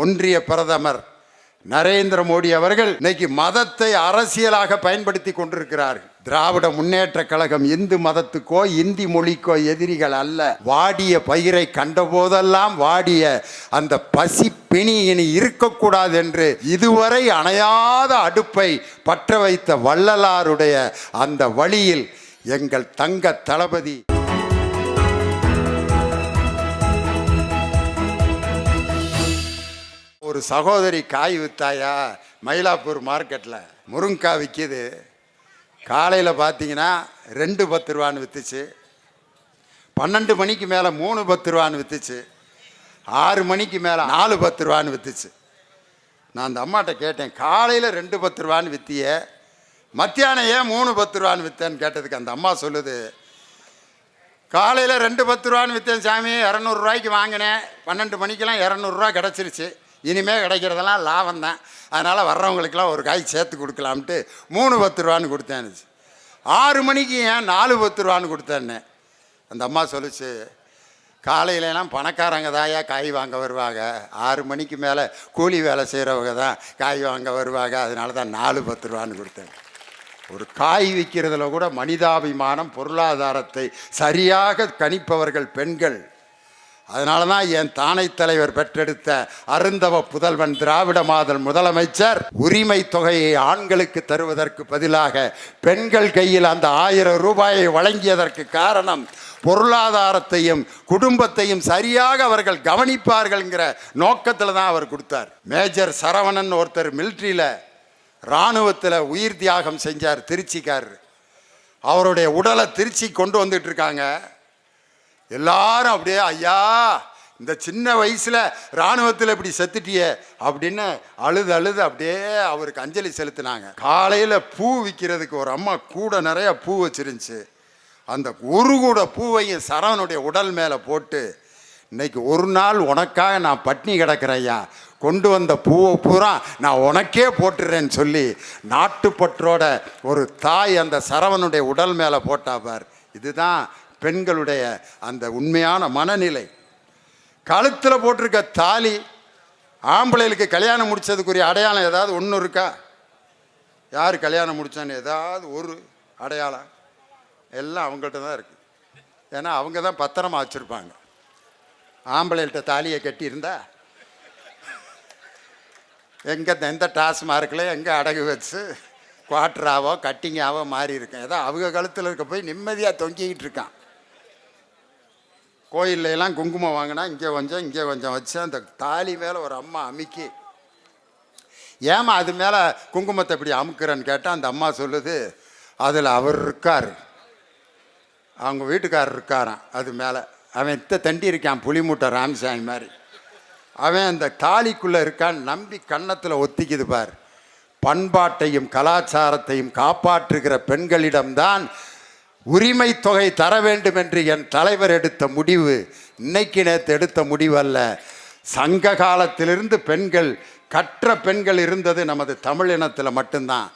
ஒன்றிய பிரதமர் நரேந்திர மோடி அவர்கள் இன்னைக்கு மதத்தை அரசியலாக பயன்படுத்தி கொண்டிருக்கிறார். திராவிட முன்னேற்ற கழகம் இந்து மதத்துக்கோ இந்தி மொழிக்கோ எதிரிகள் அல்ல. வாடிய பயிரை கண்டபோதெல்லாம் வாடிய அந்த பசி பிணி இனி இருக்கக்கூடாது என்று இதுவரை அணையாத அடுப்பை பற்ற வைத்த வள்ளலாருடைய அந்த வழியில் எங்கள் தங்க தளபதி ஒரு சகோதரி காய் வித்தாயா மயிலாப்பூர் மார்க்கெட்டில் முருங்காய் விற்கிது. காலையில் பார்த்தீங்கன்னா 2 10 ரூபான்னு விற்றுச்சு, 12 மணிக்கு மேலே 3 10 ரூபான்னு விற்றுச்சு, 6 மணிக்கு மேலே 4 10 ரூபான்னு விற்றுச்சு. நான் அந்த அம்மாட்ட கேட்டேன், காலையில் 2 10 ரூபான்னு விற்றிய, மத்தியானம் ஏன் 3 10 ரூபான்னு விற்றேன்னு கேட்டதுக்கு அந்த அம்மா சொல்லுது, காலையில் 2 10 ரூபான்னு விற்றேன் சாமி, 200 ரூபாய்க்கு வாங்கினேன், 12 மணிக்கெல்லாம் 200 ரூபா கிடச்சிருச்சு, இனிமேல் கிடைக்கிறதெல்லாம் லாபம் தான், அதனால் வர்றவங்களுக்கெல்லாம் ஒரு காய் சேர்த்து கொடுக்கலாம்ட்டு 3 10 ரூபான்னு கொடுத்தேன்னு. 6 மணிக்கு ஏன் 4 10 ரூபான்னு கொடுத்தேன்னு அந்த அம்மா சொல்லிச்சு, காலையிலலாம் பணக்காரங்க தாயா காய் வாங்க வருவாங்க, 6 மணிக்கு மேலே கூலி வேலை செய்கிறவங்க தான் காய் வாங்க வருவாங்க, அதனால தான் 4 10 ரூபான்னு கொடுத்தேன். ஒரு காய் விற்கிறதுல கூட மனிதாபிமானம், பொருளாதாரத்தை சரியாக கணிப்பவர்கள் பெண்கள். அதனால தான் என் தானை தலைவர் பெற்றெடுத்த அருந்தவ புதல்வன் திராவிட மாடல் முதலமைச்சர் உரிமை தொகையை ஆண்களுக்கு தருவதற்கு பதிலாக பெண்கள் கையில் அந்த 1000 ரூபாயை வழங்கியதற்கு காரணம் பொருளாதாரத்தையும் குடும்பத்தையும் சரியாக அவர்கள் கவனிப்பார்கள்ங்கிற நோக்கத்தில் தான் அவர் கொடுத்தார். மேஜர் சரவணன் ஒருத்தர் மிலிட்ரியில் இராணுவத்தில் உயிர் தியாகம் செஞ்சார், திருச்சிக்காரர். அவருடைய உடலை திருச்சி கொண்டு வந்துட்டு இருக்காங்க. எல்லாரும் அப்படியே, ஐயா இந்த சின்ன வயசில் இராணுவத்தில் இப்படி செத்துட்டியே அப்படின்னு அழுது அப்படியே அவருக்கு அஞ்சலி செலுத்தினாங்க. காலையில் பூ விற்கிறதுக்கு ஒரு அம்மா கூட நிறைய பூ வச்சிருந்துச்சு. அந்த ஒரு கூட பூவையும் சரவனுடைய உடல் மேலே போட்டு, இன்னைக்கு ஒரு நாள் உனக்காக நான் பட்னி கிடக்கிறேன் ஐயா, கொண்டு வந்த பூவை பூரா நான் உனக்கே போட்டுறேன்னு சொல்லி நாட்டுப்பற்றோட ஒரு தாய் அந்த சரவனுடைய உடல் மேலே போட்டா பார். இதுதான் பெண்களுடைய அந்த உண்மையான மனநிலை. கழுத்தில் போட்டிருக்க தாலி ஆம்பளைகளுக்கு கல்யாணம் முடித்ததுக்குரிய அடையாளம் ஏதாவது ஒன்று இருக்கா? யார் கல்யாணம் முடித்தான்னு ஏதாவது ஒரு அடையாளம்? எல்லாம் அவங்கள்ட்ட தான் இருக்குது. ஏன்னா அவங்க தான் பத்திரமா வச்சுருப்பாங்க. ஆம்பளைகள்கிட்ட தாலியை கட்டியிருந்தா எந்த டாஸ்மார்க்கில் எங்கே அடகு வச்சு குவாட்டராவோ கட்டிங்காவோ மாறி இருக்கேன். ஏதோ அவங்க கழுத்தில் இருக்க போய் நிம்மதியாக தொங்கிக்கிட்டு இருக்கான். கோயிலெலாம் குங்குமம் வாங்கினா இங்கே கொஞ்சம் வச்சு அந்த தாலி மேலே ஒரு அம்மா அமுக்கி, ஏமா அது மேலே குங்குமத்தை இப்படி அமுக்குறேன்னு கேட்டால் அந்த அம்மா சொல்லுது, அதில் அவர் இருக்கார், அவங்க வீட்டுக்காரர் இருக்காரான், அது மேலே அவன் தண்டி இருக்கான், புலிமூட்டை ராமசாமி மாதிரி. அவன் அந்த தாலிக்குள்ளே இருக்கான்னு நம்பி கன்னத்தில் ஒத்திக்குது பார். பண்பாட்டையும் கலாச்சாரத்தையும் காப்பாற்றுகிற பெண்களிடம்தான் உரிமை தொகை தர வேண்டும் என்று என் தலைவர் எடுத்த முடிவு இன்னைக்கு நேற்று எடுத்த முடிவு அல்ல. சங்க காலத்திலிருந்து பெண்கள், கற்ற பெண்கள் இருந்தது நமது தமிழினத்தில் மட்டும்தான்.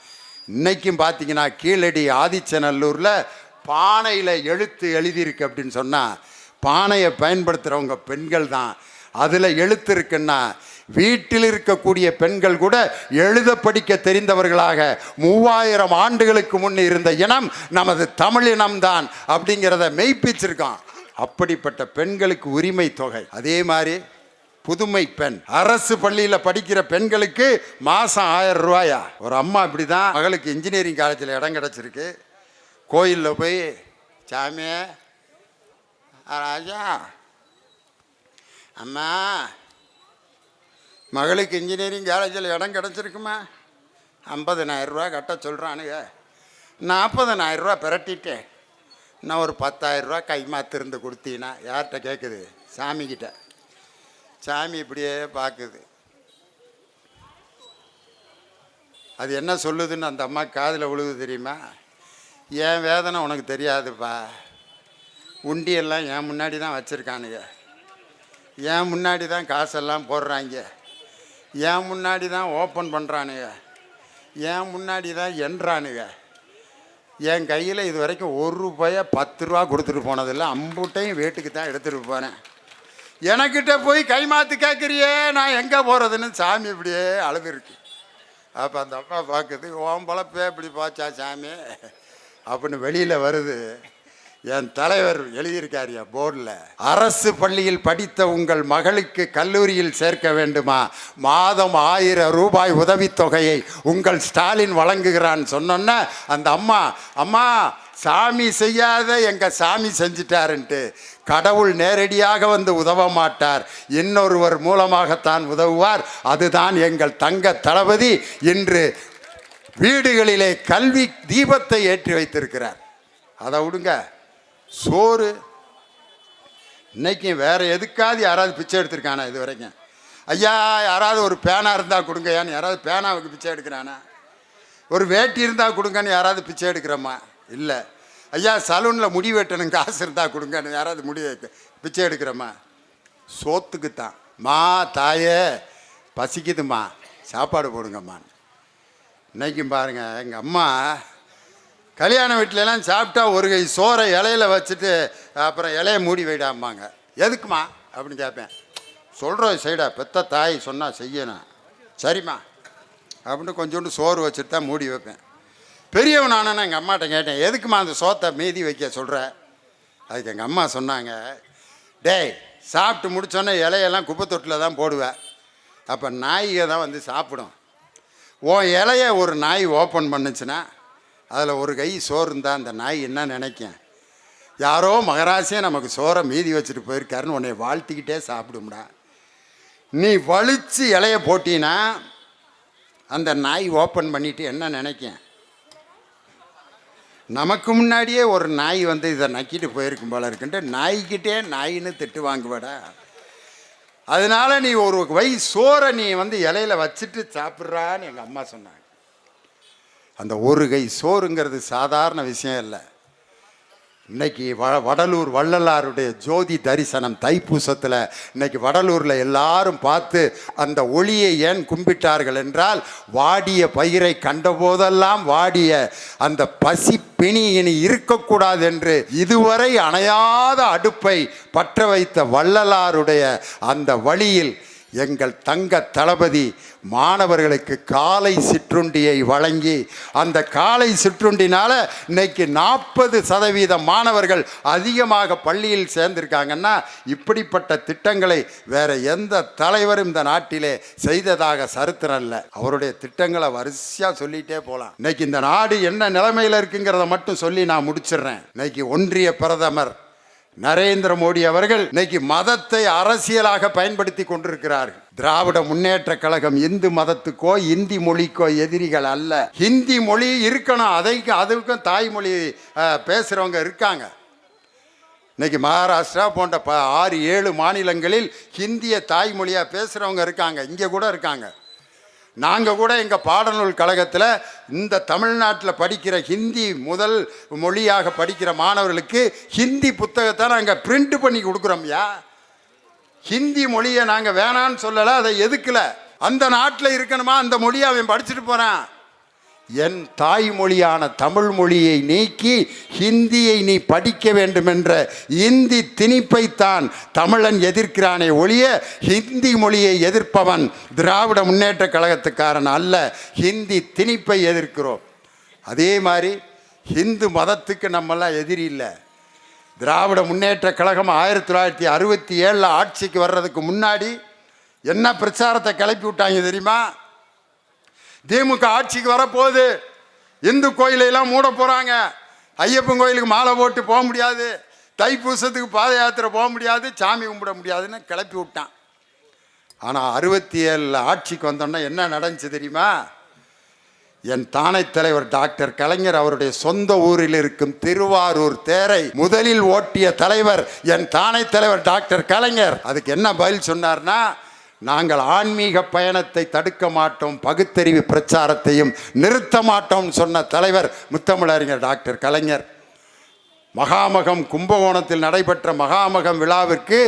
இன்னைக்கும் பார்த்தீங்கன்னா கீழடி ஆதிச்சநல்லூரில் பானையில் எழுத்து எழுதியிருக்கு அப்படின்னு சொன்னால் பானையை பயன்படுத்துகிறவங்க பெண்கள் தான். அதில் எழுத்து இருக்குன்னா வீட்டில் இருக்கக்கூடிய பெண்கள் கூட எழுத படிக்க தெரிந்தவர்களாக 3000 ஆண்டுகளுக்கு முன்னே இருந்த இனம் நமது தமிழினம்தான் அப்படிங்கிறத மெய்ப்பிச்சிருக்கான். அப்படிப்பட்ட பெண்களுக்கு உரிமை தொகை. அதே மாதிரி புதுமை பெண் அரசு பள்ளியில் படிக்கிற பெண்களுக்கு மாதம் 1000 ரூபாயா. ஒரு அம்மா இப்படி தான் மகளுக்கு இன்ஜினியரிங் காலேஜில் இடம் கிடச்சிருக்கு. கோயிலில் போய், சாமி ராஜா அம்மா மகளுக்கு இன்ஜினியரிங் காலேஜில் இடம் கிடச்சிருக்குமா, 50,000 ரூபா கட்ட சொல்கிறானுங்க, 40,000 ரூபா பிரட்டிட்டேன், நான் ஒரு 10,000 ரூபா கைமாத்திருந்து கொடுத்தீங்கன்னா யார்கிட்ட கேட்குது? சாமிக்கிட்ட. சாமி இப்படியே பார்க்குது. அது என்ன சொல்லுதுன்னு அந்த அம்மா காதில் விழுது தெரியுமா? என் வேதனை உனக்கு தெரியாதுப்பா, உண்டியெல்லாம் என் முன்னாடி தான் வச்சுருக்கானுங்க, என் முன்னாடி தான் காசெல்லாம் போடுறாங்க, என் முன்னாடி தான் ஓப்பன் பண்ணுறானுங்க, என் முன்னாடி தான் என்றானுங்க. என் கையில் இது வரைக்கும் 1 ரூபாயை 10 ரூபா கொடுத்துட்டு போனதில்லை, அம்புட்டையும் வீட்டுக்கு தான் எடுத்துகிட்டு போனேன். எனக்கிட்ட போய் கைமாத்து கேட்குறியே, நான் எங்கே போகிறதுன்னு சாமி இப்படியே அழுதுருக்கு. அப்போ அந்த அம்மா பார்க்குது, ஓம் பழப்பே இப்படி போச்சா சாமி அப்படின்னு வெளியில் வருது. என் தலைவர் எழுதியிருக்காரியா போர்டில், அரசு பள்ளியில் படித்த உங்கள் மகளுக்கு கல்லூரியில் சேர்க்க வேண்டுமா, மாதம் 1000 ரூபாய் உதவித்தொகையை உங்கள் ஸ்டாலின் வழங்குகிறான்னு சொன்னோன்னா அந்த அம்மா, அம்மா சாமி செய்யாத எங்கள் சாமி செஞ்சிட்டாருன்ட்டு, கடவுள் நேரடியாக வந்து உதவ மாட்டார், இன்னொருவர் மூலமாகத்தான் உதவுவார், அதுதான் எங்கள் தங்க தளபதி இன்று வீடுகளிலே கல்வி தீபத்தை ஏற்றி வைத்திருக்கிறார். அதை விடுங்க, சோறு இன்னைக்கு வேற எதுக்காவது யாராவது பிச்சை எடுத்திருக்கானா இது வரைக்கும்? ஐயா யாராவது ஒரு பேனா இருந்தால் கொடுங்கயான்னு யாராவது பேனாவுக்கு பிச்சை எடுக்கிறானா? ஒரு வேட்டி இருந்தால் கொடுங்கன்னு யாராவது பிச்சை எடுக்கிறோமா? இல்லை. ஐயா சலூனில் முடி வெட்டணும் காசு இருந்தால் கொடுங்கன்னு யாராவது பிச்சை எடுக்கிறோமா? சோத்துக்கு தான். மா தாயே பசிக்குதுமா சாப்பாடு போடுங்கம்மா. இன்னைக்கும் பாருங்கள், எங்கள் அம்மா கல்யாண வீட்டிலலாம் சாப்பிட்டா ஒரு கை சோறை இலையில வச்சுட்டு அப்புறம் இலையை மூடி வைடாம்பாங்க. எதுக்குமா அப்படின்னு கேட்பேன். சொல்கிறோம் சைடா, பெத்த தாய் சொன்னால் செய்யணும், சரிம்மா அப்படின்னு கொஞ்சோண்டு சோறு வச்சுட்டு தான் மூடி வைப்பேன். பெரியவன் நானுன்னு எங்கள் அம்மாட்ட கேட்டேன், எதுக்குமா அந்த சோத்தை மீதி வைக்க சொல்கிற? அதுக்கு எங்கள் அம்மா சொன்னாங்க, டேய் சாப்பிட்டு முடித்தோன்னே இலையெல்லாம் குப்பை தொட்டில் தான் போடுவேன், அப்போ நாய்க தான் வந்து சாப்பிடும். உன் இலையை ஒரு நாய் ஓப்பன் பண்ணுச்சுன்னா அதில் ஒரு கை சோறு இருந்தால் அந்த நாய் என்ன நினைக்கும்? யாரோ மகராசியாக நமக்கு சோறை மீதி வச்சுட்டு போயிருக்காருன்னு உன்னை வாழ்த்திக்கிட்டே சாப்பிடும்டா. நீ வலிச்சு இலைய போட்டினா அந்த நாய் ஓப்பன் பண்ணிவிட்டு என்ன நினைக்கும்? நமக்கு முன்னாடியே ஒரு நாய் வந்து இதை நக்கிட்டு போயிருக்கும் போல இருக்குன்ட்டு நாய்கிட்டே நாயின்னு திட்டு வாங்குவடா. அதனால் நீ ஒரு வகை சோறை நீ வந்து இலையில வச்சுட்டு சாப்பிட்றான்னு எங்கள் அம்மா சொன்னாங்க. அந்த ஒரு கை சோறுங்கிறது சாதாரண விஷயம் இல்லை. இன்னைக்கு வடலூர் வள்ளலாருடைய ஜோதி தரிசனம் தைப்பூசத்தில் இன்னைக்கு வடலூரில் எல்லாரும் பார்த்து அந்த ஒளியை ஏன் கும்பிட்டார்கள் என்றால், வாடிய பயிரை கண்டபோதெல்லாம் வாடிய அந்த பசி பிணி இனி இருக்கக்கூடாது என்று இதுவரை அணையாத அடுப்பை பற்ற வைத்த வள்ளலாருடைய அந்த வழியில் எங்கள் தங்க தளபதி மாணவர்களுக்கு காலை சிற்றுண்டியை வழங்கி, அந்த காலை சிற்றுண்டினால் இன்னைக்கு 40% மாணவர்கள் அதிகமாக பள்ளியில் சேர்ந்திருக்காங்கன்னா, இப்படிப்பட்ட திட்டங்களை வேற எந்த தலைவரும் இந்த நாட்டிலே செய்ததாக சரித்திரம் இல்லை. அவருடைய திட்டங்களை வரிசையாக சொல்லிகிட்டே போகலாம். இன்னைக்கு இந்த நாடு என்ன நிலைமையில் இருக்குங்கிறத மட்டும் சொல்லி நான் முடிச்சிடுறேன். இன்னைக்கு ஒன்றிய பிரதமர் நரேந்திர மோடி அவர்கள் இன்னைக்கு மதத்தை அரசியலாக பயன்படுத்தி கொண்டிருக்கிறார்கள். திராவிட முன்னேற்ற கழகம் இந்து மதத்துக்கோ இந்தி மொழிக்கோ எதிரிகள் அல்ல. ஹிந்தி மொழி இருக்கணும், அதுக்கும் தாய்மொழி பேசுகிறவங்க இருக்காங்க. இன்னைக்கு மகாராஷ்டிரா போன்ற 6-7 மாநிலங்களில் ஹிந்திய தாய்மொழியாக பேசுகிறவங்க இருக்காங்க, இங்கே கூட இருக்காங்க. நாங்கள் கூட எங்கள் பாடநூல் கழகத்தில் இந்த தமிழ்நாட்டில் படிக்கிற ஹிந்தி முதல் மொழியாக படிக்கிற மாணவர்களுக்கு ஹிந்தி புத்தகத்தை நாங்கள் பிரிண்ட் பண்ணி கொடுக்குறோம்யா. ஹிந்தி மொழியை நாங்கள் வேணான்னு சொல்லலை, அதை எதுக்கலை. அந்த நாட்டில் இருக்கணுமா அந்த மொழியை அவன் படிச்சுட்டு போகிறான். என் தாய்மொழியான தமிழ் மொழியை நீக்கி ஹிந்தியை நீ படிக்க வேண்டும் என்ற இந்தி திணிப்பைத்தான் தமிழன் எதிர்க்கிறானே ஒழிய ஹிந்தி மொழியை எதிர்ப்பவன் திராவிட முன்னேற்ற கழகத்துக்காரன் அல்ல. ஹிந்தி திணிப்பை எதிர்க்கிறோம். அதே மாதிரி ஹிந்து மதத்துக்கு நம்மெல்லாம் எதிரி இல்லை. திராவிட முன்னேற்ற கழகம் 1967 ஆட்சிக்கு வர்றதுக்கு முன்னாடி என்ன பிரச்சாரத்தை கிளப்பி விட்டாங்க தெரியுமா? திமுக ஆட்சிக்கு வரப்போகுது, இந்து கோயிலெல்லாம் மூட போகிறாங்க, ஐயப்பன் கோயிலுக்கு மாலை போட்டு போக முடியாது, தைப்பூசத்துக்கு பாத யாத்திரை போக முடியாது, சாமி கும்பிட முடியாதுன்னு கிளப்பி விட்டான். ஆனால் 67 ஆட்சிக்கு வந்தோன்னா என்ன நடந்துச்சு தெரியுமா? என் தானை தலைவர் டாக்டர் கலைஞர் அவருடைய சொந்த ஊரில் இருக்கும் திருவாரூர் தேரை முதலில் ஓட்டிய தலைவர் என் தானை தலைவர் டாக்டர் கலைஞர். அதுக்கு என்ன பதில் சொன்னார்னா, நாங்கள் ஆன்மீக பயணத்தை தடுக்க மாட்டோம், பகுத்தறிவு பிரச்சாரத்தையும் நிறுத்த மாட்டோம் சொன்ன தலைவர் முத்தமிழறிஞர் டாக்டர் கலைஞர். மகாமகம் கும்பகோணத்தில் நடைபெற்ற மகாமகம் விழாவிற்கு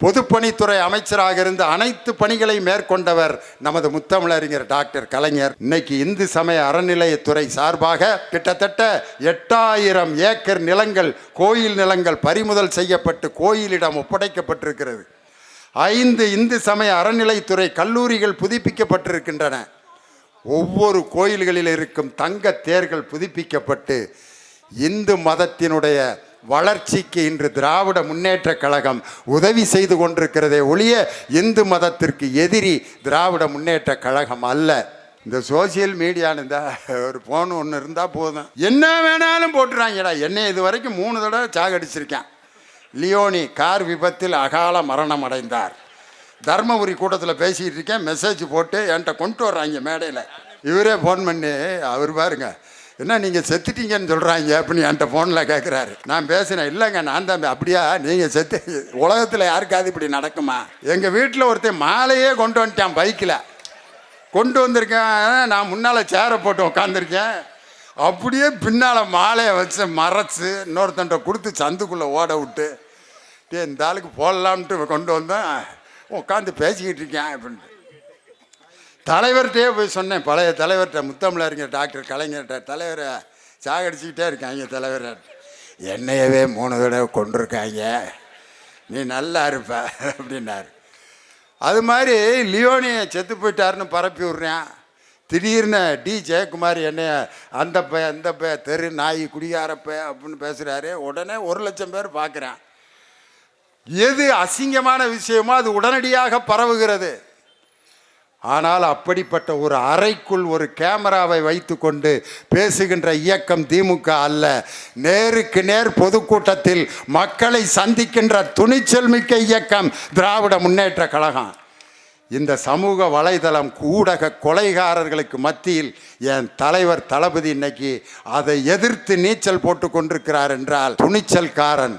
பொதுப்பணித்துறை அமைச்சராக இருந்து அனைத்து பணிகளை மேற்கொண்டவர் நமது முத்தமிழறிஞர் டாக்டர் கலைஞர். இன்னைக்கு இந்து சமய அறநிலையத்துறை சார்பாக கிட்டத்தட்ட 8000 ஏக்கர் நிலங்கள், கோயில் நிலங்கள் பறிமுதல் செய்யப்பட்டு கோயிலிடம் ஒப்படைக்கப்பட்டிருக்கிறது. 5 இந்து சமய அறநிலைத்துறை கல்லூரிகள் புதுப்பிக்கப்பட்டிருக்கின்றன. ஒவ்வொரு கோயில்களில் இருக்கும் தங்க தேர்கள் புதுப்பிக்கப்பட்டு இந்து மதத்தினுடைய வளர்ச்சிக்கு இன்று திராவிட முன்னேற்ற கழகம் உதவி செய்து கொண்டிருக்கிறதே ஒழிய இந்து மதத்திற்கு எதிரி திராவிட முன்னேற்ற கழகம் அல்ல. இந்த சோசியல் மீடியான்னு ஒரு ஃபோன் ஒன்று இருந்தால் போதும், என்ன வேணாலும் போட்டுறாங்கடா. என்னை இது வரைக்கும் 3 தடவை சாகடிச்சிருக்கேன். லியோனி கார் விபத்தில் அகால மரணம் அடைந்தார். தர்மபுரி கூட்டத்தில் பேசிக்கிட்டு இருக்கேன், மெசேஜ் போட்டு என்கிட்ட கொண்டு வர்றாங்க மேடையில். இவரே ஃபோன் பண்ணி, அவர் பாருங்க என்ன நீங்கள் செத்துட்டீங்கன்னு சொல்கிறாங்க அப்படின்னு என்கிட்ட ஃபோனில் கேட்குறாரு. நான் பேசுகிறேன், இல்லைங்க நான் தான். அப்படியா, நீங்கள் செத்து உலகத்தில் யாருக்காவது இப்படி நடக்குமா? எங்கள் வீட்டில் ஒருத்தன் மாலையே கொண்டு வந்துட்டான், பைக்கில் கொண்டு வந்திருக்கேன். நான் முன்னால் சேரை போட்டு உட்காந்துருக்கேன், அப்படியே பின்னால் மாலையை வச்சு மறைச்சி இன்னொருத்தன்ட்ட கொடுத்து சந்துக்குள்ளே ஓட விட்டு இந்த ஆளுக்கு போடலாம்ட்டு கொண்டு வந்தேன். உட்காந்து பேசிக்கிட்டு இருக்கேன் அப்படின்ட்டு தலைவர்கிட்டே போய் சொன்னேன். பழைய தலைவர்கிட்ட, முத்தமிழறிஞர் டாக்டர் கலைஞர்கிட்ட, தலைவரை சாகடிச்சிக்கிட்டே இருக்காங்க தலைவர், என்னையவே 3 தடவை கொண்டிருக்காங்க, நீ நல்லா இருப்ப அப்படின்னாரு. அது மாதிரி லியோனியை செத்து போயிட்டாருன்னு பரப்பி விட்றேன். திடீர்னு டி ஜெயக்குமார் என்னைய அந்த தெரு நாய் குடியாரப்ப அப்படின்னு பேசுகிறாரு. உடனே 1 லட்சம் பேர் பார்க்குறேன். எது அசிங்கமான விஷயமோ அது உடனடியாக பரவுகிறது. ஆனால் அப்படிப்பட்ட ஒரு அறைக்குள் ஒரு கேமராவை வைத்து கொண்டு பேசுகின்ற இயக்கம் திமுக அல்ல. நேருக்கு நேர் பொதுக்கூட்டத்தில் மக்களை சந்திக்கின்ற துணிச்சல் மிக்க இயக்கம் திராவிட முன்னேற்ற கழகம். இந்த சமூக வலைதளம் ஊடக கொலைகாரர்களுக்கு மத்தியில் என் தலைவர் தளபதி இன்னைக்கு அதை எதிர்த்து நீச்சல் போட்டு கொண்டிருக்கிறார் என்றால் துணிச்சல்காரன்.